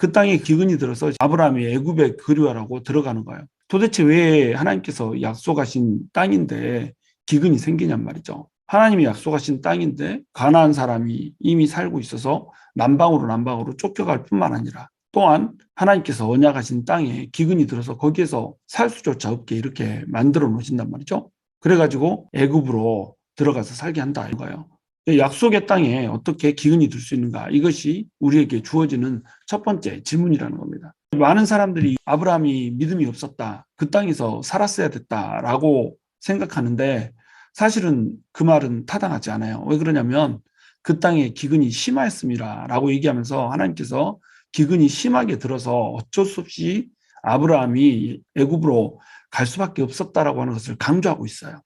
그 땅에 기근이 들어서 아브라함이 애굽에 그리워라고 들어가는 거예요. 도대체 왜 하나님께서 약속하신 땅인데 기근이 생기냔 말이죠. 하나님이 약속하신 땅인데 가나안 사람이 이미 살고 있어서 남방으로 쫓겨갈 뿐만 아니라 또한 하나님께서 언약하신 땅에 기근이 들어서 거기에서 살 수조차 없게 이렇게 만들어 놓으신단 말이죠. 그래가지고 애굽으로 들어가서 살게 한다 이거예요. 약속의 땅에 어떻게 기근이 들 수 있는가? 이것이 우리에게 주어지는 첫 번째 질문이라는 겁니다. 많은 사람들이 아브라함이 믿음이 없었다. 그 땅에서 살았어야 됐다라고 생각하는데 사실은 그 말은 타당하지 않아요. 왜 그러냐면 그 땅에 기근이 심하였음이라라고 얘기하면서 하나님께서 기근이 심하게 들어서 어쩔 수 없이 아브라함이 애굽으로 갈 수밖에 없었다라고 하는 것을 강조하고 있어요.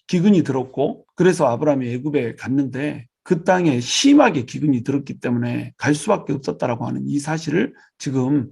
기근이 들었고 그래서 아브라함이 애굽에 갔는데 그 땅에 심하게 기근이 들었기 때문에 갈 수밖에 없었다라고 하는 이 사실을 지금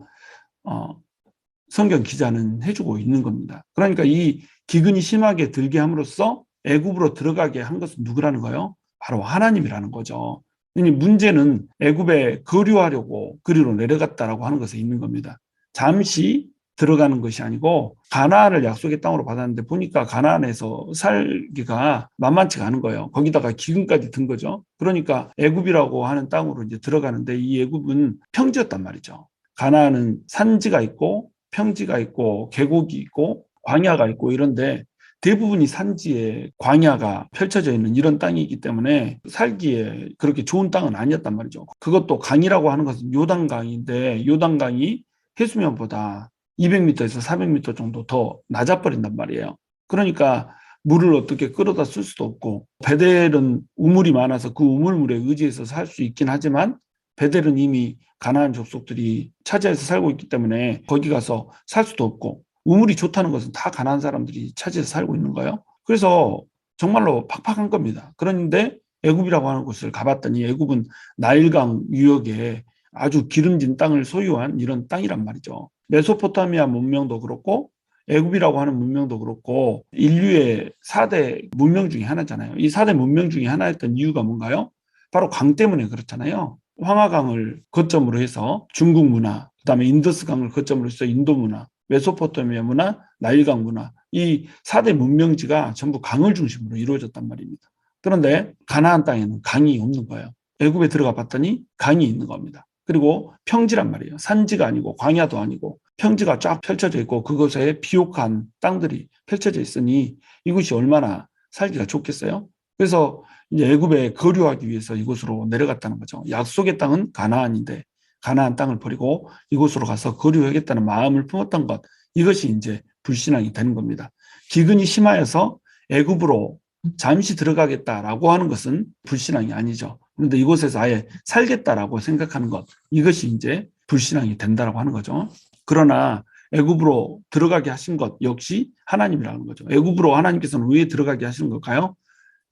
성경 기자는 해주고 있는 겁니다. 그러니까 이 기근이 심하게 들게 함으로써 애굽으로 들어가게 한 것은 누구라는 거예요? 바로 하나님이라는 거죠. 문제는 애굽에 거류하려고 그리로 내려갔다라고 하는 것에 있는 겁니다. 잠시 들어가는 것이 아니고 가나안을 약속의 땅으로 받았는데 보니까 가나안에서 살기가 만만치가 않은 거예요. 거기다가 기근까지 든 거죠. 그러니까 애굽이라고 하는 땅으로 이제 들어가는데 이 애굽은 평지였단 말이죠. 가나안은 산지가 있고 평지가 있고 계곡이 있고 광야가 있고 이런데 대부분이 산지에 광야가 펼쳐져 있는 이런 땅이기 때문에 살기에 그렇게 좋은 땅은 아니었단 말이죠. 그것도 강이라고 하는 것은 요단강인데 요단강이 해수면보다 200m에서 400m 정도 더 낮아버린단 말이에요. 그러니까 물을 어떻게 끌어다 쓸 수도 없고 베델은 우물이 많아서 그 우물물에 의지해서 살 수 있긴 하지만 베델은 이미 가나안 족속들이 차지해서 살고 있기 때문에 거기 가서 살 수도 없고 우물이 좋다는 것은 다 가나안 사람들이 차지해서 살고 있는 거예요. 그래서 정말로 팍팍한 겁니다. 그런데 애굽이라고 하는 곳을 가봤더니 애굽은 나일강 유역에 아주 기름진 땅을 소유한 이런 땅이란 말이죠. 메소포타미아 문명도 그렇고 애굽이라고 하는 문명도 그렇고 인류의 4대 문명 중에 하나잖아요. 이 4대 문명 중에 하나였던 이유가 뭔가요? 바로 강 때문에 그렇잖아요. 황하강을 거점으로 해서 중국 문화, 그다음에 인더스강을 거점으로 해서 인도 문화, 메소포타미아 문화, 나일강 문화 이 4대 문명지가 전부 강을 중심으로 이루어졌단 말입니다. 그런데 가나안 땅에는 강이 없는 거예요. 애굽에 들어가 봤더니 강이 있는 겁니다. 그리고 평지란 말이에요. 산지가 아니고 광야도 아니고 평지가 쫙 펼쳐져 있고 그곳에 비옥한 땅들이 펼쳐져 있으니 이곳이 얼마나 살기가 좋겠어요? 그래서 이제 애굽에 거류하기 위해서 이곳으로 내려갔다는 거죠. 약속의 땅은 가나안인데 가나안 땅을 버리고 이곳으로 가서 거류하겠다는 마음을 품었던 것 이것이 이제 불신앙이 되는 겁니다. 기근이 심하여서 애굽으로 잠시 들어가겠다라고 하는 것은 불신앙이 아니죠. 그런데 이곳에서 아예 살겠다라고 생각하는 것 이것이 이제 불신앙이 된다라고 하는 거죠. 그러나 애굽으로 들어가게 하신 것 역시 하나님이라는 거죠. 애굽으로 하나님께서는 왜 들어가게 하시는 걸까요?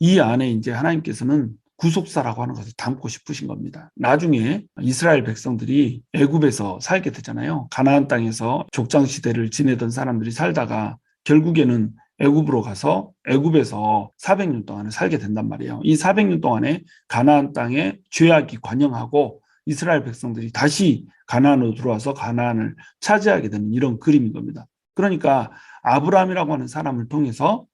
이 안에 이제 하나님께서는 구속사라고 하는 것을 담고 싶으신 겁니다. 나중에 이스라엘 백성들이 애굽에서 살게 되잖아요. 가나안 땅에서 족장 시대를 지내던 사람들이 살다가 결국에는 애굽으로 가서 애굽에서 400년 동안을 살게 된단 말이에요. 이 400년 동안에 가나안 땅에 죄악이 관영하고 이스라엘 백성들이 다시 가나안으로 들어와서 가나안을 차지하게 되는 이런 그림인 겁니다. 그러니까 아브라함이라고 하는 사람을 통해서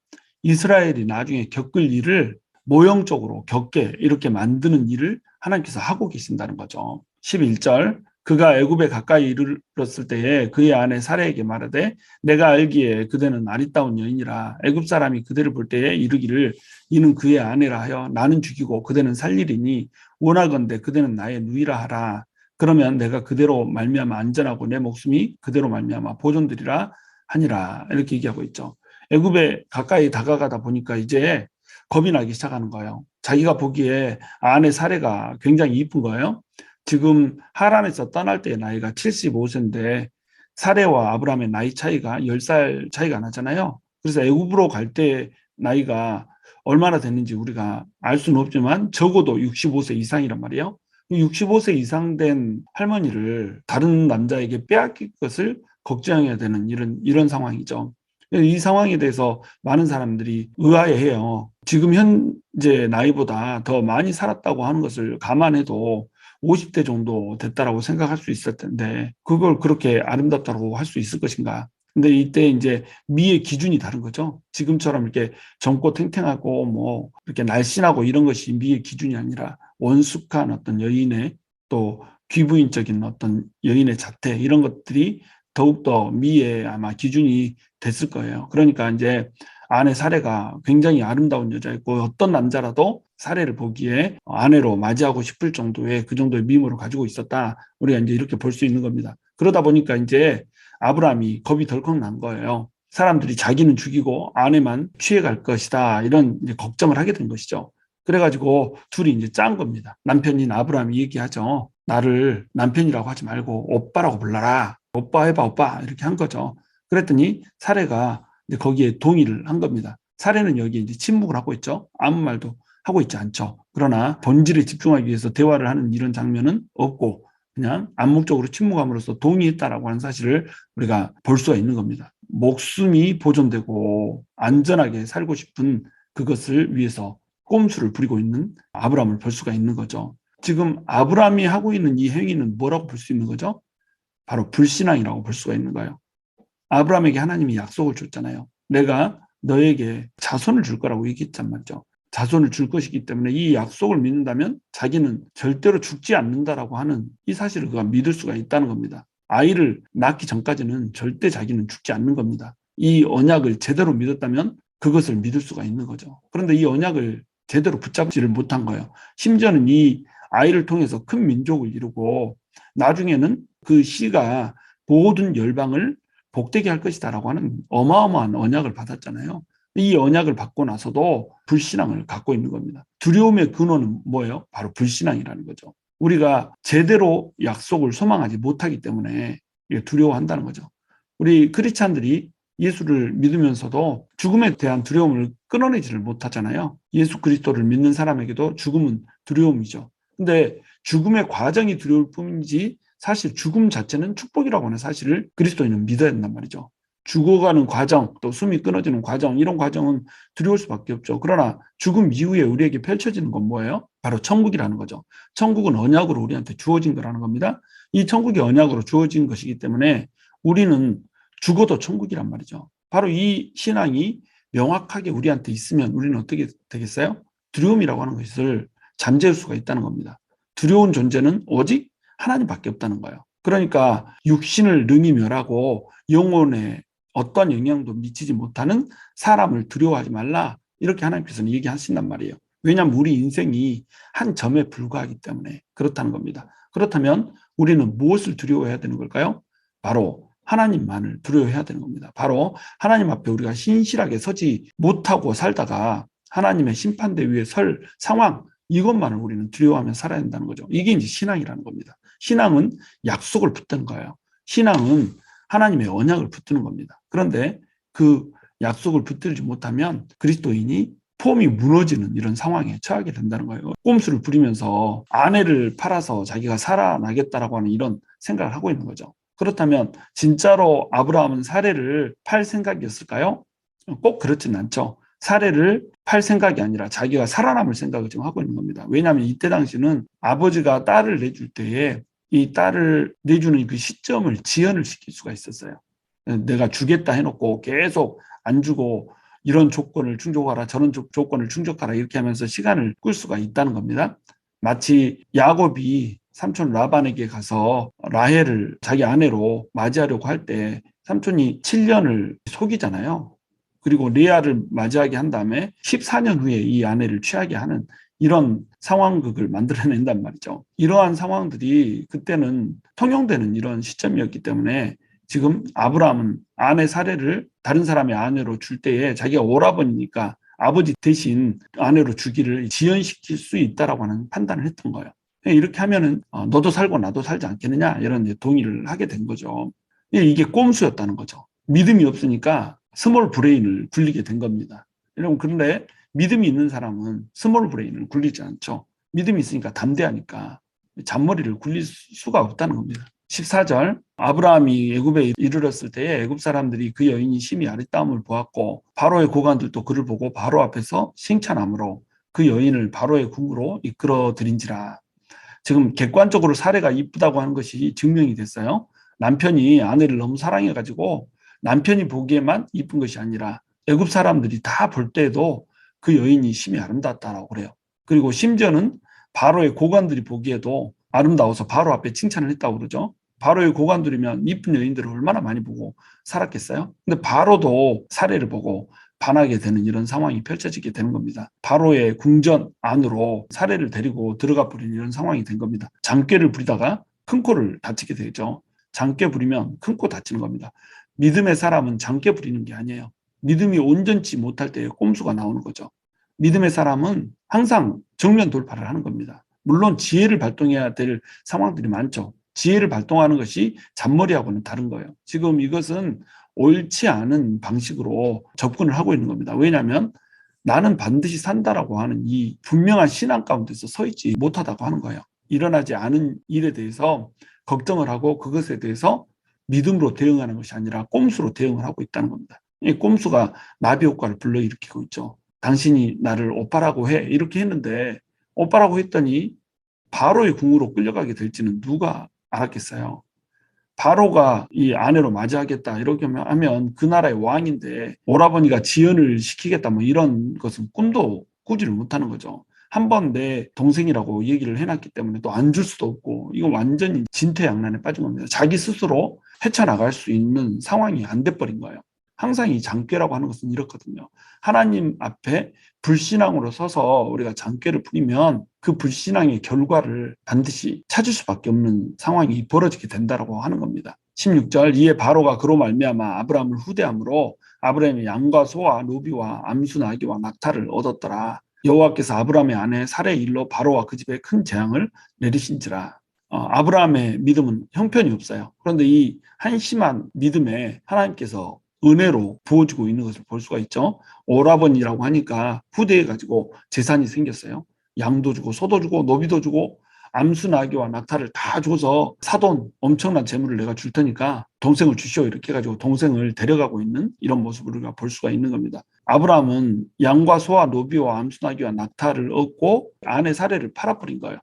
이스라엘이 나중에 겪을 일을 모형적으로 겪게 이렇게 만드는 일을 하나님께서 하고 계신다는 거죠. 11절 그가 애굽에 가까이 이르렀을 때에 그의 아내 사레에게 말하되 내가 알기에 그대는 아리따운 여인이라 애굽 사람이 그대를 볼 때에 이르기를 이는 그의 아내라 하여 나는 죽이고 그대는 살리리니 원하건대 그대는 나의 누이라 하라. 그러면 내가 그대로 말미암아 안전하고 내 목숨이 그대로 말미암아 보존되리라 하니라. 이렇게 얘기하고 있죠. 애굽에 가까이 다가가다 보니까 이제 겁이 나기 시작하는 거예요. 자기가 보기에 아내 사례가 굉장히 이쁜 거예요. 지금 하란에서 떠날 때의 나이가 75세인데 사례와 아브라함의 나이 차이가 10살 차이가 나잖아요. 그래서 애굽으로 갈 때 나이가 얼마나 됐는지 우리가 알 수는 없지만 적어도 65세 이상이란 말이에요. 65세 이상 된 할머니를 다른 남자에게 빼앗길 것을 걱정해야 되는 이런 상황이죠. 이 상황에 대해서 많은 사람들이 의아해해요. 지금 현재 나이보다 더 많이 살았다고 하는 것을 감안해도 50대 정도 됐다라고 생각할 수 있을 텐데 그걸 그렇게 아름답다고 할 수 있을 것인가? 근데 이때 이제 미의 기준이 다른 거죠. 지금처럼 이렇게 젊고 탱탱하고 뭐 이렇게 날씬하고 이런 것이 미의 기준이 아니라 원숙한 어떤 여인의 또 귀부인적인 어떤 여인의 자태 이런 것들이 더욱더 미의 아마 기준이 됐을 거예요. 그러니까 이제 아내 사례가 굉장히 아름다운 여자였고 어떤 남자라도 사례를 보기에 아내로 맞이하고 싶을 정도의 그 정도의 미모를 가지고 있었다. 우리가 이제 이렇게 볼 수 있는 겁니다. 그러다 보니까 이제 아브라함이 겁이 덜컥 난 거예요. 사람들이 자기는 죽이고 아내만 취해갈 것이다. 이런 이제 걱정을 하게 된 것이죠. 그래가지고 둘이 이제 짠 겁니다. 남편인 아브라함이 얘기하죠. 나를 남편이라고 하지 말고 오빠라고 불러라. 오빠 해봐, 오빠. 이렇게 한 거죠. 그랬더니 사례가 이제 거기에 동의를 한 겁니다. 사례는 여기 이제 침묵을 하고 있죠. 아무 말도 하고 있지 않죠. 그러나 본질에 집중하기 위해서 대화를 하는 이런 장면은 없고 그냥 암묵적으로 침묵함으로써 동의했다라고 하는 사실을 우리가 볼 수가 있는 겁니다. 목숨이 보존되고 안전하게 살고 싶은 그것을 위해서 꼼수를 부리고 있는 아브라함을 볼 수가 있는 거죠. 지금 아브라함이 하고 있는 이 행위는 뭐라고 볼 수 있는 거죠? 바로 불신앙이라고 볼 수가 있는 거예요. 아브라함에게 하나님이 약속을 줬잖아요. 내가 너에게 자손을 줄 거라고 얘기했단 말이죠. 자손을 줄 것이기 때문에 이 약속을 믿는다면 자기는 절대로 죽지 않는다라고 하는 이 사실을 그가 믿을 수가 있다는 겁니다. 아이를 낳기 전까지는 절대 자기는 죽지 않는 겁니다. 이 언약을 제대로 믿었다면 그것을 믿을 수가 있는 거죠. 그런데 이 언약을 제대로 붙잡지를 못한 거예요. 심지어는 이 아이를 통해서 큰 민족을 이루고 나중에는 그 씨가 모든 열방을 복되게 할 것이다라고 하는 어마어마한 언약을 받았잖아요. 이 언약을 받고 나서도 불신앙을 갖고 있는 겁니다. 두려움의 근원은 뭐예요? 바로 불신앙이라는 거죠. 우리가 제대로 약속을 소망하지 못하기 때문에 두려워한다는 거죠. 우리 크리스찬들이 예수를 믿으면서도 죽음에 대한 두려움을 끊어내지를 못하잖아요. 예수 그리스도를 믿는 사람에게도 죽음은 두려움이죠. 근데 죽음의 과정이 두려울 뿐이지 사실 죽음 자체는 축복이라고 하는 사실을 그리스도인은 믿어야 된단 말이죠. 죽어가는 과정, 또 숨이 끊어지는 과정, 이런 과정은 두려울 수밖에 없죠. 그러나 죽음 이후에 우리에게 펼쳐지는 건 뭐예요? 바로 천국이라는 거죠. 천국은 언약으로 우리한테 주어진 거라는 겁니다. 이 천국이 언약으로 주어진 것이기 때문에 우리는 죽어도 천국이란 말이죠. 바로 이 신앙이 명확하게 우리한테 있으면 우리는 어떻게 되겠어요? 두려움이라고 하는 것을 잠재울 수가 있다는 겁니다. 두려운 존재는 오직 하나님밖에 없다는 거예요. 그러니까 육신을 능히 멸하고 영혼에 어떤 영향도 미치지 못하는 사람을 두려워하지 말라. 이렇게 하나님께서는 얘기하신단 말이에요. 왜냐하면 우리 인생이 한 점에 불과하기 때문에 그렇다는 겁니다. 그렇다면 우리는 무엇을 두려워해야 되는 걸까요? 바로 하나님만을 두려워해야 되는 겁니다. 바로 하나님 앞에 우리가 신실하게 서지 못하고 살다가 하나님의 심판대 위에 설 상황, 이것만을 우리는 두려워하며 살아야 된다는 거죠. 이게 이제 신앙이라는 겁니다. 신앙은 약속을 붙드는 거예요. 신앙은 하나님의 언약을 붙드는 겁니다. 그런데 그 약속을 붙들지 못하면 그리스도인이 폼이 무너지는 이런 상황에 처하게 된다는 거예요. 꼼수를 부리면서 아내를 팔아서 자기가 살아나겠다라고 하는 이런 생각을 하고 있는 거죠. 그렇다면 진짜로 아브라함은 사례를 팔 생각이었을까요? 꼭 그렇지는 않죠. 사례를 팔 생각이 아니라 자기가 살아남을 생각을 지금 하고 있는 겁니다. 왜냐하면 이때 당시는 아버지가 딸을 내줄 때에 이 딸을 내주는 그 시점을 지연을 시킬 수가 있었어요. 내가 주겠다 해놓고 계속 안 주고 이런 조건을 충족하라 저런 조건을 충족하라 이렇게 하면서 시간을 끌 수가 있다는 겁니다. 마치 야곱이 삼촌 라반에게 가서 라헬을 자기 아내로 맞이하려고 할 때 삼촌이 7년을 속이잖아요. 그리고 레아를 맞이하게 한 다음에 14년 후에 이 아내를 취하게 하는 이런 상황극을 만들어낸단 말이죠. 이러한 상황들이 그때는 통용되는 이런 시점이었기 때문에 지금 아브라함은 아내 사례를 다른 사람의 아내로 줄 때에 자기가 오라버니니까 아버지 대신 아내로 주기를 지연시킬 수 있다라고 하는 판단을 했던 거예요. 이렇게 하면은 너도 살고 나도 살지 않겠느냐 이런 동의를 하게 된 거죠. 이게 꼼수였다는 거죠. 믿음이 없으니까 스몰 브레인을 굴리게 된 겁니다. 여러분 그런데 믿음이 있는 사람은 스몰 브레인을 굴리지 않죠. 믿음이 있으니까 담대하니까 잔머리를 굴릴 수가 없다는 겁니다. 14절 아브라함이 애굽에 이르렀을 때에 애굽 사람들이 그 여인이 심히 아리따움을 보았고 바로의 고관들도 그를 보고 바로 앞에서 칭찬함으로 그 여인을 바로의 궁으로 이끌어 들인지라. 지금 객관적으로 사례가 이쁘다고 하는 것이 증명이 됐어요. 남편이 아내를 너무 사랑해가지고 남편이 보기에만 이쁜 것이 아니라 애굽 사람들이 다 볼 때에도 그 여인이 심히 아름답다라고 그래요. 그리고 심지어는 바로의 고관들이 보기에도 아름다워서 바로 앞에 칭찬을 했다고 그러죠. 바로의 고관들이면 이쁜 여인들을 얼마나 많이 보고 살았겠어요? 근데 바로도 사례를 보고 반하게 되는 이런 상황이 펼쳐지게 되는 겁니다. 바로의 궁전 안으로 사례를 데리고 들어가 버리는 이런 상황이 된 겁니다. 장꾀를 부리다가 큰 코를 다치게 되죠. 장꾀 부리면 큰 코 다치는 겁니다. 믿음의 사람은 장꾀 부리는 게 아니에요. 믿음이 온전치 못할 때에 꼼수가 나오는 거죠. 믿음의 사람은 항상 정면 돌파를 하는 겁니다. 물론 지혜를 발동해야 될 상황들이 많죠. 지혜를 발동하는 것이 잔머리하고는 다른 거예요. 지금 이것은 옳지 않은 방식으로 접근을 하고 있는 겁니다. 왜냐하면 나는 반드시 산다라고 하는 이 분명한 신앙 가운데서 서 있지 못하다고 하는 거예요. 일어나지 않은 일에 대해서 걱정을 하고 그것에 대해서 믿음으로 대응하는 것이 아니라 꼼수로 대응을 하고 있다는 겁니다. 이 꼼수가 나비 효과를 불러일으키고 있죠. 당신이 나를 오빠라고 해 이렇게 했는데 오빠라고 했더니 바로의 궁으로 끌려가게 될지는 누가 알았겠어요. 바로가 이 아내로 맞이하겠다 이렇게 하면 그 나라의 왕인데 오라버니가 지연을 시키겠다 뭐 이런 것은 꿈도 꾸지를 못하는 거죠. 한 번 내 동생이라고 얘기를 해놨기 때문에 또 안 줄 수도 없고 이거 완전히 진퇴양난에 빠진 겁니다. 자기 스스로 헤쳐나갈 수 있는 상황이 안 돼버린 거예요. 항상 이 장꾀라고 하는 것은 이렇거든요. 하나님 앞에 불신앙으로 서서 우리가 장꾀를 부리면 그 불신앙의 결과를 반드시 찾을 수밖에 없는 상황이 벌어지게 된다고 하는 겁니다. 16절 이에 바로가 그로 말미암아 아브라함을 후대함으로 아브라함이 양과 소와 노비와 암수 나귀와 낙타를 얻었더라. 여호와께서 아브라함의 아내 사레의 일로 바로와 그 집에 큰 재앙을 내리신지라. 아브라함의 믿음은 형편이 없어요. 그런데 이 한심한 믿음에 하나님께서 은혜로 부어주고 있는 것을 볼 수가 있죠. 오라버니라고 하니까 후대해가지고 재산이 생겼어요. 양도 주고 소도 주고 노비도 주고 암수 나귀와 낙타를 다 줘서 사돈 엄청난 재물을 내가 줄 테니까 동생을 주시오 이렇게 해가지고 동생을 데려가고 있는 이런 모습을 우리가 볼 수가 있는 겁니다. 아브라함은 양과 소와 노비와 암수 나귀와 낙타를 얻고 아내 사례를 팔아버린 거예요.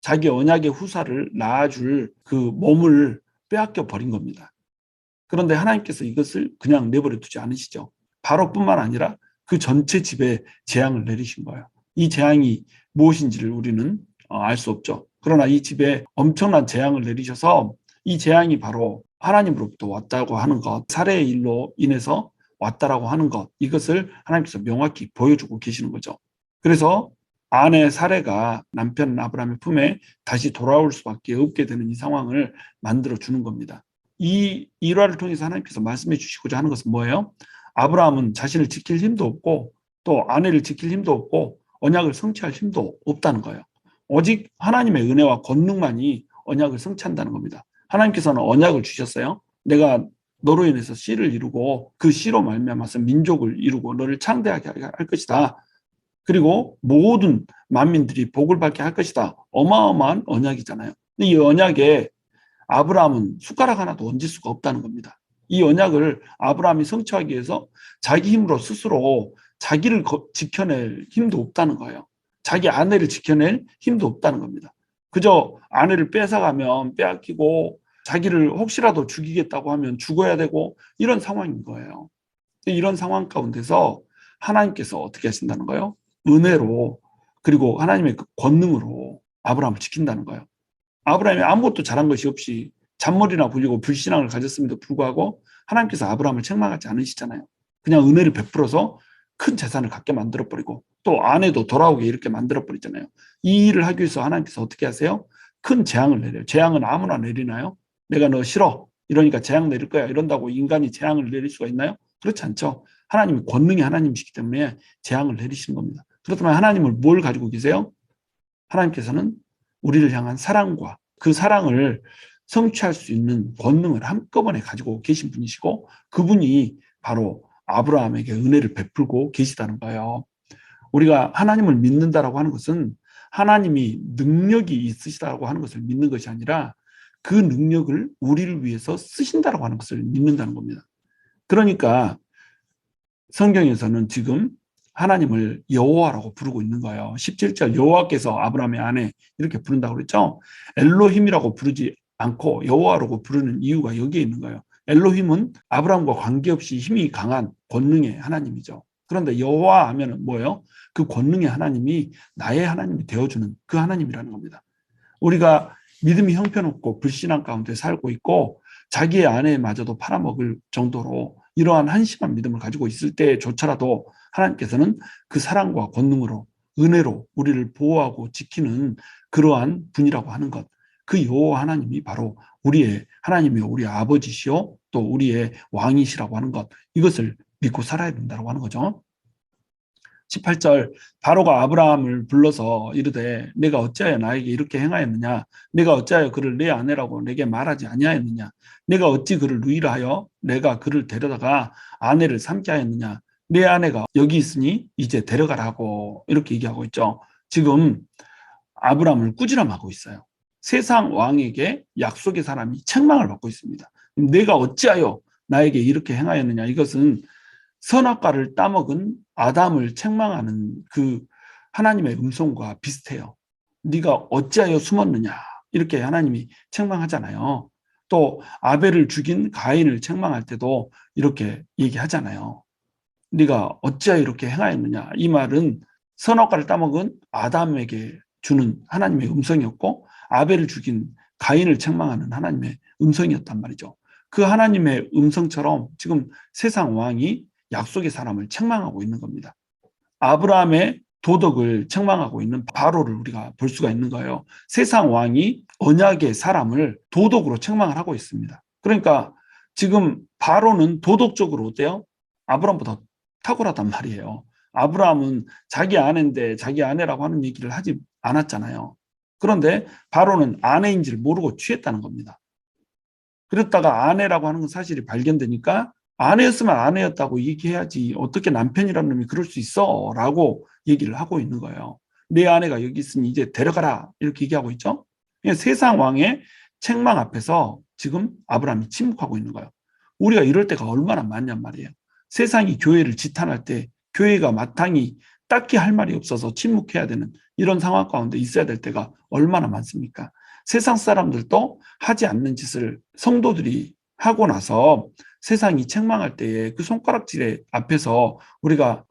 자기 언약의 후사를 낳아줄 그 몸을 빼앗겨 버린 겁니다. 그런데 하나님께서 이것을 그냥 내버려 두지 않으시죠. 바로뿐만 아니라 그 전체 집에 재앙을 내리신 거예요. 이 재앙이 무엇인지를 우리는 알 수 없죠. 그러나 이 집에 엄청난 재앙을 내리셔서 이 재앙이 바로 하나님으로부터 왔다고 하는 것, 살해의 일로 인해서 왔다라고 하는 것, 이것을 하나님께서 명확히 보여주고 계시는 거죠. 그래서 아내 사레가 남편 아브라함의 품에 다시 돌아올 수밖에 없게 되는 이 상황을 만들어 주는 겁니다. 이 일화를 통해서 하나님께서 말씀해 주시고자 하는 것은 뭐예요? 아브라함은 자신을 지킬 힘도 없고 또 아내를 지킬 힘도 없고 언약을 성취할 힘도 없다는 거예요. 오직 하나님의 은혜와 권능만이 언약을 성취한다는 겁니다. 하나님께서는 언약을 주셨어요. 내가 너로 인해서 씨를 이루고 그 씨로 말미암아서 민족을 이루고 너를 창대하게 할 것이다. 그리고 모든 만민들이 복을 받게 할 것이다. 어마어마한 언약이잖아요. 근데 이 언약에 아브라함은 숟가락 하나도 얹을 수가 없다는 겁니다. 이 언약을 아브라함이 성취하기 위해서 자기 힘으로 스스로 자기를 지켜낼 힘도 없다는 거예요. 자기 아내를 지켜낼 힘도 없다는 겁니다. 그저 아내를 뺏어가면 빼앗기고 자기를 혹시라도 죽이겠다고 하면 죽어야 되고 이런 상황인 거예요. 이런 상황 가운데서 하나님께서 어떻게 하신다는 거예요? 은혜로 그리고 하나님의 그 권능으로 아브라함을 지킨다는 거예요. 아브라함이 아무것도 잘한 것이 없이 잔머리나 굴리고 불신앙을 가졌음에도 불구하고 하나님께서 아브라함을 책망하지 않으시잖아요. 그냥 은혜를 베풀어서 큰 재산을 갖게 만들어버리고 또 아내도 돌아오게 이렇게 만들어버리잖아요. 이 일을 하기 위해서 하나님께서 어떻게 하세요? 큰 재앙을 내려요. 재앙은 아무나 내리나요? 내가 너 싫어 이러니까 재앙 내릴 거야 이런다고 인간이 재앙을 내릴 수가 있나요? 그렇지 않죠. 하나님이 권능의 하나님이시기 때문에 재앙을 내리시는 겁니다. 그렇다면 하나님을 뭘 가지고 계세요? 하나님께서는 우리를 향한 사랑과 그 사랑을 성취할 수 있는 권능을 한꺼번에 가지고 계신 분이시고 그분이 바로 아브라함에게 은혜를 베풀고 계시다는 거예요. 우리가 하나님을 믿는다라고 하는 것은 하나님이 능력이 있으시다고 하는 것을 믿는 것이 아니라 그 능력을 우리를 위해서 쓰신다라고 하는 것을 믿는다는 겁니다. 그러니까 성경에서는 지금 하나님을 여호와라고 부르고 있는 거예요. 17절 여호와께서 아브라함의 아내 이렇게 부른다고 그랬죠. 엘로힘이라고 부르지 않고 여호와라고 부르는 이유가 여기에 있는 거예요. 엘로힘은 아브라함과 관계없이 힘이 강한 권능의 하나님이죠. 그런데 여호와 하면은 뭐예요? 그 권능의 하나님이 나의 하나님이 되어주는 그 하나님이라는 겁니다. 우리가 믿음이 형편없고 불신앙 가운데 살고 있고 자기의 아내마저도 팔아먹을 정도로 이러한 한심한 믿음을 가지고 있을 때조차라도 하나님께서는 그 사랑과 권능으로 은혜로 우리를 보호하고 지키는 그러한 분이라고 하는 것. 그 여호와 하나님이 바로 우리의 하나님이요 우리의 아버지시요 또 우리의 왕이시라고 하는 것. 이것을 믿고 살아야 된다고 하는 거죠. 18절 바로가 아브라함을 불러서 이르되 내가 어찌하여 나에게 이렇게 행하였느냐 내가 어찌하여 그를 내 아내라고 내게 말하지 아니하였느냐 내가 어찌 그를 누이라 내가 그를 데려다가 아내를 삼게 하였느냐 내 아내가 여기 있으니 이제 데려가라고 이렇게 얘기하고 있죠. 지금 아브라함을 꾸지람하고 있어요. 세상 왕에게 약속의 사람이 책망을 받고 있습니다. 내가 어찌하여 나에게 이렇게 행하였느냐 이것은 선악과를 따먹은 아담을 책망하는 그 하나님의 음성과 비슷해요. 네가 어찌하여 숨었느냐 이렇게 하나님이 책망하잖아요. 또 아벨을 죽인 가인을 책망할 때도 이렇게 얘기하잖아요. 네가 어찌하여 이렇게 행하였느냐 이 말은 선악과를 따먹은 아담에게 주는 하나님의 음성이었고 아벨을 죽인 가인을 책망하는 하나님의 음성이었단 말이죠. 그 하나님의 음성처럼 지금 세상 왕이 약속의 사람을 책망하고 있는 겁니다. 아브라함의 도덕을 책망하고 있는 바로를 우리가 볼 수가 있는 거예요. 세상 왕이 언약의 사람을 도덕으로 책망을 하고 있습니다. 그러니까 지금 바로는 도덕적으로 어때요? 아브라함보다 탁월하단 말이에요. 아브라함은 자기 아내인데 자기 아내라고 하는 얘기를 하지 않았잖아요. 그런데 바로는 아내인지를 모르고 취했다는 겁니다. 그랬다가 아내라고 하는 건 사실이 발견되니까 아내였으면 아내였다고 얘기해야지 어떻게 남편이라는 놈이 그럴 수 있어 라고 얘기를 하고 있는 거예요. 내 아내가 여기 있으니 이제 데려가라 이렇게 얘기하고 있죠. 세상 왕의 책망 앞에서 지금 아브라함이 침묵하고 있는 거예요. 우리가 이럴 때가 얼마나 많냔 말이에요. 세상이 교회를 지탄할 때 교회가 마땅히 딱히 할 말이 없어서 침묵해야 되는 이런 상황 가운데 있어야 될 때가 얼마나 많습니까? 세상 사람들도 하지 않는 짓을 성도들이 하고 나서 세상이 책망할 때에 그 손가락질 앞에서 우리가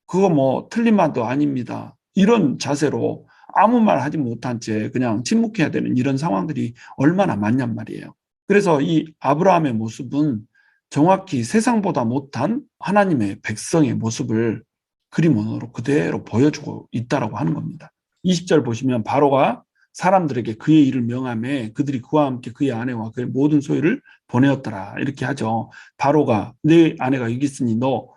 그거 뭐 틀린 말도 아닙니다. 이런 자세로 아무 말 하지 못한 채 그냥 침묵해야 되는 이런 상황들이 얼마나 많냔 말이에요. 그래서 이 아브라함의 모습은 정확히 세상보다 못한 하나님의 백성의 모습을 그림으로 그대로 보여주고 있다라고 하는 겁니다. 20절 보시면 바로가 사람들에게 그의 일을 명함에 그들이 그와 함께 그의 아내와 그의 모든 소유를 보내었더라 이렇게 하죠. 바로가 내 아내가 여기 있으니 너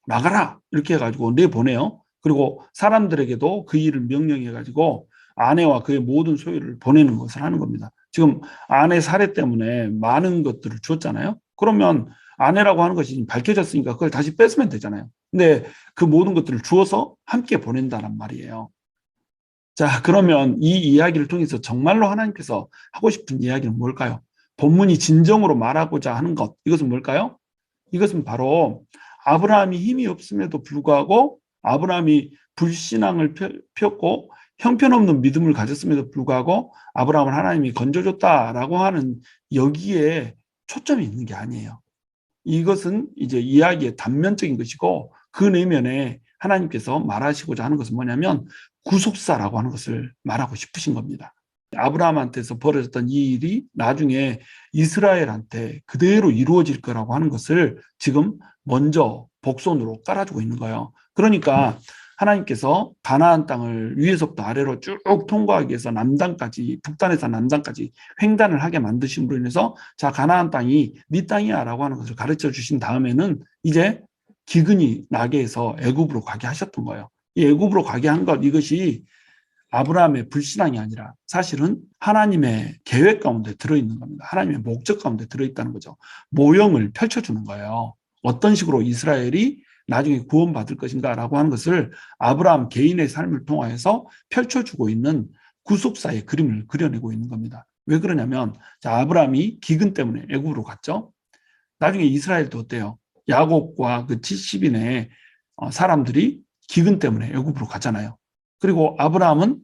나가라 이렇게 해가지고 내보내요. 그리고 사람들에게도 그 일을 명령해가지고 아내와 그의 모든 소유를 보내는 것을 하는 겁니다. 지금 아내 살해 때문에 많은 것들을 주었잖아요. 그러면 아내라고 하는 것이 밝혀졌으니까 그걸 다시 뺏으면 되잖아요. 근데 그 모든 것들을 주어서 함께 보낸다는 말이에요. 자, 그러면 이 이야기를 통해서 정말로 하나님께서 하고 싶은 이야기는 뭘까요? 본문이 진정으로 말하고자 하는 것, 이것은 뭘까요? 이것은 바로 아브라함이 힘이 없음에도 불구하고 아브라함이 불신앙을 폈고 형편없는 믿음을 가졌음에도 불구하고 아브라함을 하나님이 건져줬다라고 하는 여기에 초점이 있는 게 아니에요. 이것은 이제 이야기의 단면적인 것이고 그 내면에 하나님께서 말하시고자 하는 것은 뭐냐면 구속사라고 하는 것을 말하고 싶으신 겁니다. 아브라함한테서 벌어졌던 이 일이 나중에 이스라엘한테 그대로 이루어질 거라고 하는 것을 지금 먼저 복선으로 깔아주고 있는 거예요. 그러니까 하나님께서 가나안 땅을 위에서부터 아래로 쭉 통과하기 위해서 남단까지 북단에서 남단까지 횡단을 하게 만드심으로 인해서 자 가나안 땅이 네 땅이야 라고 하는 것을 가르쳐 주신 다음에는 이제 기근이 나게 해서 애굽으로 가게 하셨던 거예요. 이 애굽으로 가게 한 것 이것이 아브라함의 불신앙이 아니라 사실은 하나님의 계획 가운데 들어있는 겁니다. 하나님의 목적 가운데 들어있다는 거죠. 모형을 펼쳐주는 거예요. 어떤 식으로 이스라엘이 나중에 구원받을 것인가라고 하는 것을 아브라함 개인의 삶을 통하여서 펼쳐주고 있는 구속사의 그림을 그려내고 있는 겁니다. 왜 그러냐면 자, 아브라함이 기근 때문에 애굽으로 갔죠. 나중에 이스라엘도 어때요? 야곱과 그 70인의 사람들이 기근 때문에 애굽으로 가잖아요. 그리고 아브라함은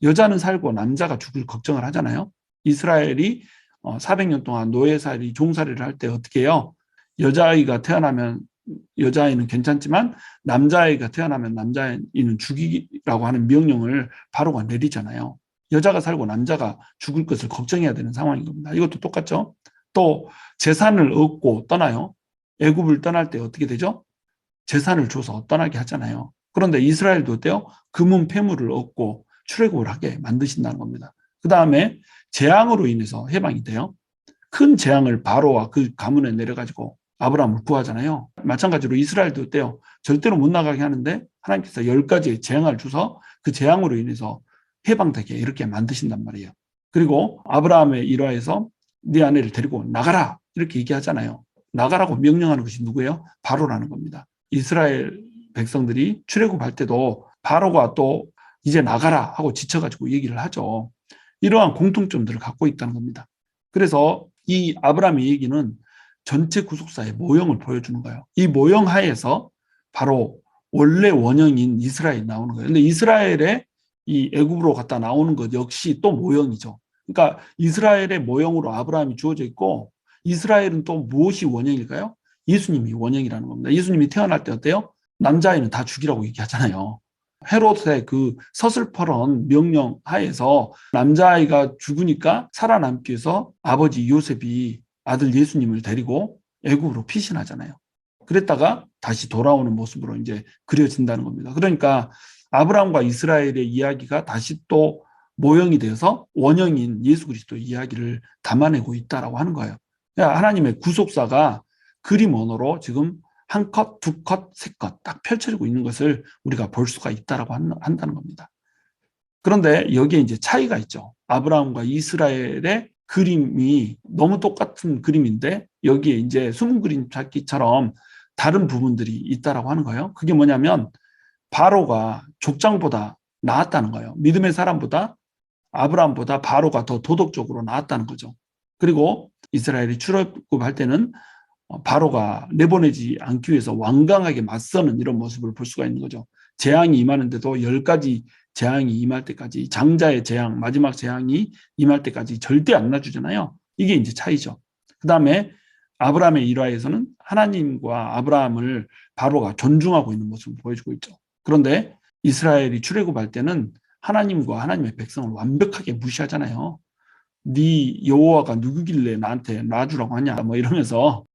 여자는 살고 남자가 죽을 걱정을 하잖아요. 이스라엘이 400년 동안 노예살이 종살이를 할 때 어떻게 해요? 여자아이가 태어나면 여자아이는 괜찮지만 남자아이가 태어나면 남자아이는 죽이라고 하는 명령을 바로가 내리잖아요. 여자가 살고 남자가 죽을 것을 걱정해야 되는 상황인 겁니다. 이것도 똑같죠. 또 재산을 얻고 떠나요. 애굽을 떠날 때 어떻게 되죠? 재산을 줘서 떠나게 하잖아요. 그런데 이스라엘도 어때요? 금은 폐물을 얻고 출애굽을 하게 만드신다는 겁니다. 그 다음에 재앙으로 인해서 해방이 돼요. 큰 재앙을 바로와 그 가문에 내려가지고 아브라함을 구하잖아요. 마찬가지로 이스라엘도 어때요? 절대로 못 나가게 하는데 하나님께서 10가지의 재앙을 줘서 그 재앙으로 인해서 해방되게 이렇게 만드신단 말이에요. 그리고 아브라함의 일화에서 네 아내를 데리고 나가라 이렇게 얘기하잖아요. 나가라고 명령하는 것이 누구예요? 바로라는 겁니다. 이스라엘 백성들이 출애굽할 때도 바로가 또 이제 나가라 하고 지쳐가지고 얘기를 하죠. 이러한 공통점들을 갖고 있다는 겁니다. 그래서 이 아브라함의 얘기는 전체 구속사의 모형을 보여주는 거예요. 이 모형 하에서 바로 원래 원형인 이스라엘이 나오는 거예요. 근데 이스라엘의 이 애굽으로 갔다 나오는 것 역시 또 모형이죠. 그러니까 이스라엘의 모형으로 아브라함이 주어져 있고 이스라엘은 또 무엇이 원형일까요? 예수님이 원형이라는 겁니다. 예수님이 태어날 때 어때요? 남자아이는 다 죽이라고 얘기하잖아요. 헤롯의 그 서슬퍼런 명령 하에서 남자아이가 죽으니까 살아남기 위해서 아버지 요셉이 아들 예수님을 데리고 애굽으로 피신하잖아요. 그랬다가 다시 돌아오는 모습으로 이제 그려진다는 겁니다. 그러니까 아브라함과 이스라엘의 이야기가 다시 또 모형이 되어서 원형인 예수 그리스도의 이야기를 담아내고 있다라고 하는 거예요. 그러니까 하나님의 구속사가 그림 언어로 지금 한 컷, 두 컷, 세 컷 딱 펼쳐지고 있는 것을 우리가 볼 수가 있다라고 한다는 겁니다. 그런데 여기에 이제 차이가 있죠. 아브라함과 이스라엘의 그림이 너무 똑같은 그림인데 여기에 이제 숨은 그림 찾기처럼 다른 부분들이 있다라고 하는 거예요. 그게 뭐냐면 바로가 족장보다 나았다는 거예요. 믿음의 사람보다 아브라함보다 바로가 더 도덕적으로 나았다는 거죠. 그리고 이스라엘이 출애굽할 때는 바로가 내보내지 않기 위해서 완강하게 맞서는 이런 모습을 볼 수가 있는 거죠. 재앙이 임하는데도 10가지 재앙이 임할 때까지 장자의 재앙, 마지막 재앙이 임할 때까지 절대 안 놔주잖아요. 이게 이제 차이죠. 그 다음에 아브라함의 일화에서는 하나님과 아브라함을 바로가 존중하고 있는 모습을 보여주고 있죠. 그런데 이스라엘이 출애굽할 때는 하나님과 하나님의 백성을 완벽하게 무시하잖아요. 네 여호와가 누구길래 나한테 놔주라고 하냐 뭐 이러면서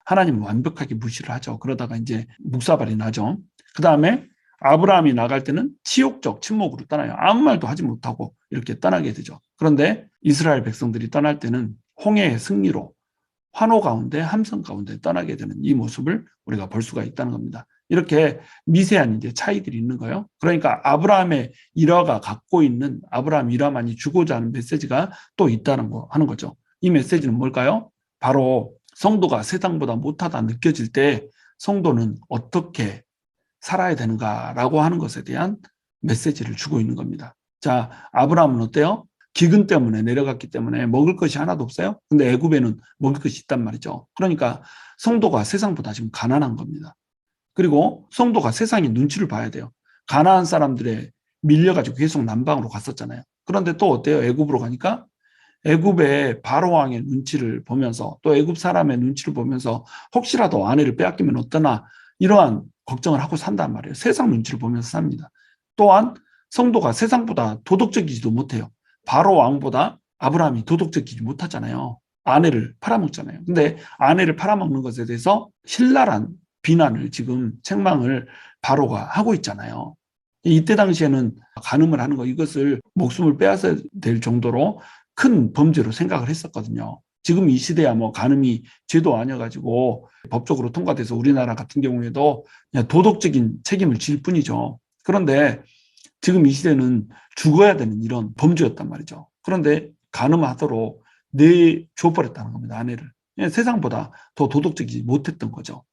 하나님을 완벽하게 무시를 하죠. 그러다가 이제 묵사발이 나죠. 그 다음에 아브라함이 나갈 때는 치욕적 침묵으로 떠나요. 아무 말도 하지 못하고 이렇게 떠나게 되죠. 그런데 이스라엘 백성들이 떠날 때는 홍해의 승리로 환호 가운데 함성 가운데 떠나게 되는 이 모습을 우리가 볼 수가 있다는 겁니다. 이렇게 미세한 이제 차이들이 있는 거예요. 그러니까 아브라함의 일화가 갖고 있는 아브라함 일화만이 주고자 하는 메시지가 또 있다는 거 하는 거죠. 이 메시지는 뭘까요? 바로 성도가 세상보다 못하다 느껴질 때 성도는 어떻게 살아야 되는가라고 하는 것에 대한 메시지를 주고 있는 겁니다. 자, 아브라함은 어때요? 기근 때문에 내려갔기 때문에 먹을 것이 하나도 없어요. 근데 애굽에는 먹을 것이 있단 말이죠. 그러니까 성도가 세상보다 지금 가난한 겁니다. 그리고 성도가 세상의 눈치를 봐야 돼요. 가난한 사람들에 밀려가지고 계속 남방으로 갔었잖아요. 그런데 또 어때요? 애굽으로 가니까 애굽의 바로 왕의 눈치를 보면서 또 애굽 사람의 눈치를 보면서 혹시라도 아내를 빼앗기면 어떠나 이러한 걱정을 하고 산단 말이에요. 세상 눈치를 보면서 삽니다. 또한 성도가 세상보다 도덕적이지도 못해요. 바로 왕보다 아브라함이 도덕적이지 못하잖아요. 아내를 팔아먹잖아요. 근데 아내를 팔아먹는 것에 대해서 신랄한 비난을 지금 책망을 바로가 하고 있잖아요. 이때 당시에는 간음을 하는 거 이것을 목숨을 빼앗아야 될 정도로 큰 범죄로 생각을 했었거든요. 지금 이 시대야 뭐 간음이 죄도 아니어가지고 법적으로 통과돼서 우리나라 같은 경우에도 그냥 도덕적인 책임을 질 뿐이죠. 그런데 지금 이 시대는 죽어야 되는 이런 범죄였단 말이죠. 그런데 간음하도록 내줘버렸다는 겁니다. 아내를. 세상보다 더 도덕적이지 못했던 거죠.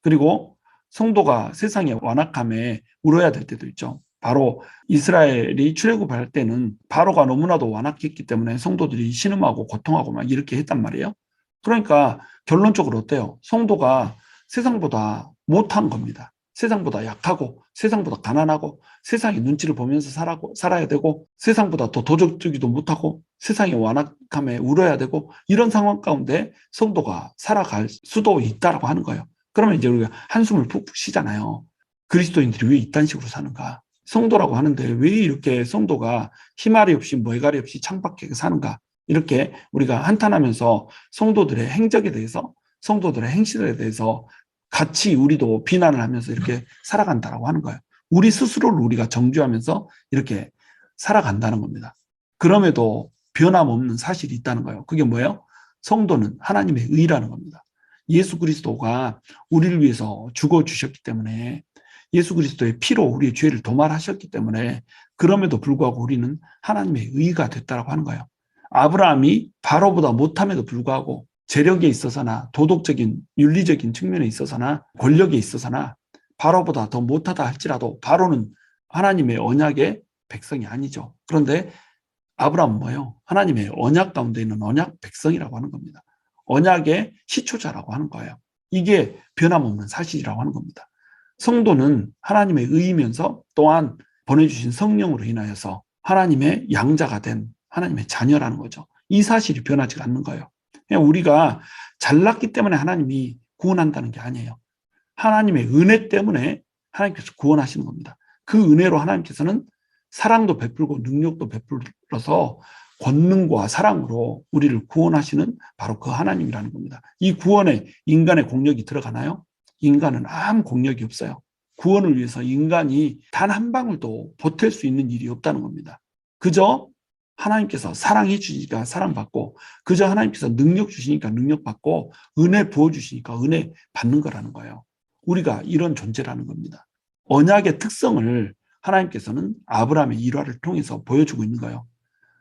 그리고 성도가 세상의 완악함에 울어야 될 때도 있죠. 바로 이스라엘이 출애굽할 때는 바로가 너무나도 완악했기 때문에 성도들이 신음하고 고통하고 막 이렇게 했단 말이에요. 그러니까 결론적으로 어때요? 성도가 세상보다 못한 겁니다. 세상보다 약하고 세상보다 가난하고 세상의 눈치를 보면서 살아야 되고 세상보다 더 도덕적이도 못하고 세상의 완악함에 울어야 되고 이런 상황 가운데 성도가 살아갈 수도 있다라고 하는 거예요. 그러면 이제 우리가 한숨을 푹푹 쉬잖아요. 그리스도인들이 왜 이딴 식으로 사는가? 성도라고 하는데 왜 이렇게 성도가 희말이 없이 뭐해가리 없이 창밖에 사는가? 이렇게 우리가 한탄하면서 성도들의 행적에 대해서 성도들의 행실에 대해서 같이 우리도 비난을 하면서 이렇게 살아간다라고 하는 거예요. 우리 스스로를 우리가 정죄하면서 이렇게 살아간다는 겁니다. 그럼에도 변함없는 사실이 있다는 거예요. 그게 뭐예요? 성도는 하나님의 의라는 겁니다. 예수 그리스도가 우리를 위해서 죽어주셨기 때문에 예수 그리스도의 피로 우리의 죄를 도말하셨기 때문에 그럼에도 불구하고 우리는 하나님의 의가 됐다라고 하는 거예요. 아브라함이 바로보다 못함에도 불구하고 재력에 있어서나 도덕적인 윤리적인 측면에 있어서나 권력에 있어서나 바로보다 더 못하다 할지라도 바로는 하나님의 언약의 백성이 아니죠. 그런데 아브라함은 뭐예요? 하나님의 언약 가운데 있는 언약 백성이라고 하는 겁니다. 언약의 시초자라고 하는 거예요. 이게 변함없는 사실이라고 하는 겁니다. 성도는 하나님의 의이면서 또한 보내주신 성령으로 인하여서 하나님의 양자가 된 하나님의 자녀라는 거죠. 이 사실이 변하지 않는 거예요. 그냥 우리가 잘났기 때문에 하나님이 구원한다는 게 아니에요. 하나님의 은혜 때문에 하나님께서 구원하시는 겁니다. 그 은혜로 하나님께서는 사랑도 베풀고 능력도 베풀어서 권능과 사랑으로 우리를 구원하시는 바로 그 하나님이라는 겁니다. 이 구원에 인간의 공력이 들어가나요? 인간은 아무 공력이 없어요. 구원을 위해서 인간이 단 한 방울도 보탤 수 있는 일이 없다는 겁니다. 그저 하나님께서 사랑해 주시니까 사랑받고 그저 하나님께서 능력 주시니까 능력받고 은혜 부어주시니까 은혜 받는 거라는 거예요. 우리가 이런 존재라는 겁니다. 언약의 특성을 하나님께서는 아브라함의 일화를 통해서 보여주고 있는 거예요.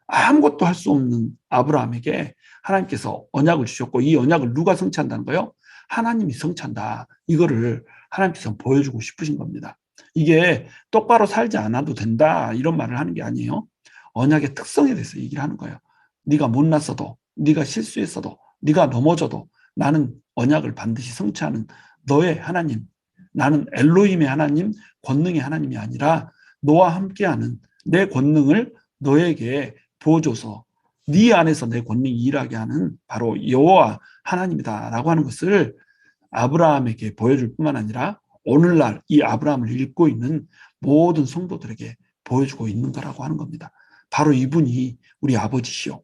아무것도 할 수 없는 아브라함에게 하나님께서 언약을 주셨고 이 언약을 누가 성취한다는 거예요? 하나님이 성취한다. 이거를 하나님께서 보여주고 싶으신 겁니다. 이게 똑바로 살지 않아도 된다 이런 말을 하는 게 아니에요. 언약의 특성에 대해서 얘기를 하는 거예요. 네가 못났어도 네가 실수했어도 네가 넘어져도 나는 언약을 반드시 성취하는 너의 하나님, 나는 엘로힘의 하나님, 권능의 하나님이 아니라 너와 함께하는 내 권능을 너에게 부어줘서 네 안에서 내 권능이 일하게 하는 바로 여호와 하나님이다라고 하는 것을 아브라함에게 보여줄 뿐만 아니라 오늘날 이 아브라함을 읽고 있는 모든 성도들에게 보여주고 있는 거라고 하는 겁니다. 바로 이분이 우리 아버지시오.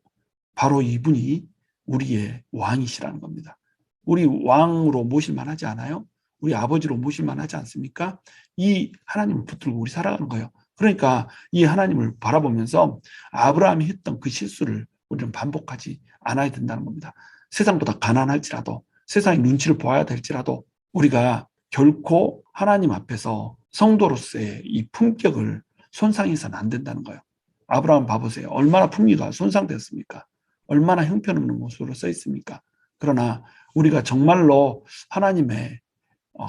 바로 이분이 우리의 왕이시라는 겁니다. 우리 왕으로 모실 만하지 않아요? 우리 아버지로 모실 만하지 않습니까? 이 하나님을 붙들고 우리 살아가는 거예요. 그러니까 이 하나님을 바라보면서 아브라함이 했던 그 실수를 우리는 반복하지 않아야 된다는 겁니다. 세상보다 가난할지라도 세상의 눈치를 보아야 될지라도 우리가 결코 하나님 앞에서 성도로서의 이 품격을 손상해서는 안 된다는 거예요. 아브라함 봐보세요. 얼마나 품위가 손상됐습니까? 얼마나 형편없는 모습으로 써 있습니까? 그러나 우리가 정말로 하나님의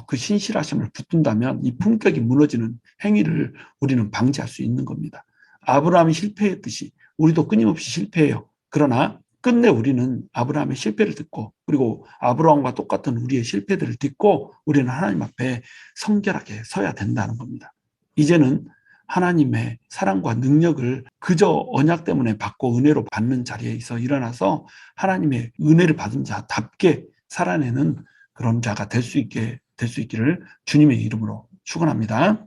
그 신실하심을 붙든다면 이 품격이 무너지는 행위를 우리는 방지할 수 있는 겁니다. 아브라함이 실패했듯이 우리도 끊임없이 실패해요. 그러나 끝내 우리는 아브라함의 실패를 듣고 그리고 아브라함과 똑같은 우리의 실패들을 듣고 우리는 하나님 앞에 성결하게 서야 된다는 겁니다. 이제는 하나님의 사랑과 능력을 그저 언약 때문에 받고 은혜로 받는 자리에서 일어나서 하나님의 은혜를 받은 자답게 살아내는 그런 자가 될 수 있기를 주님의 이름으로 축원합니다.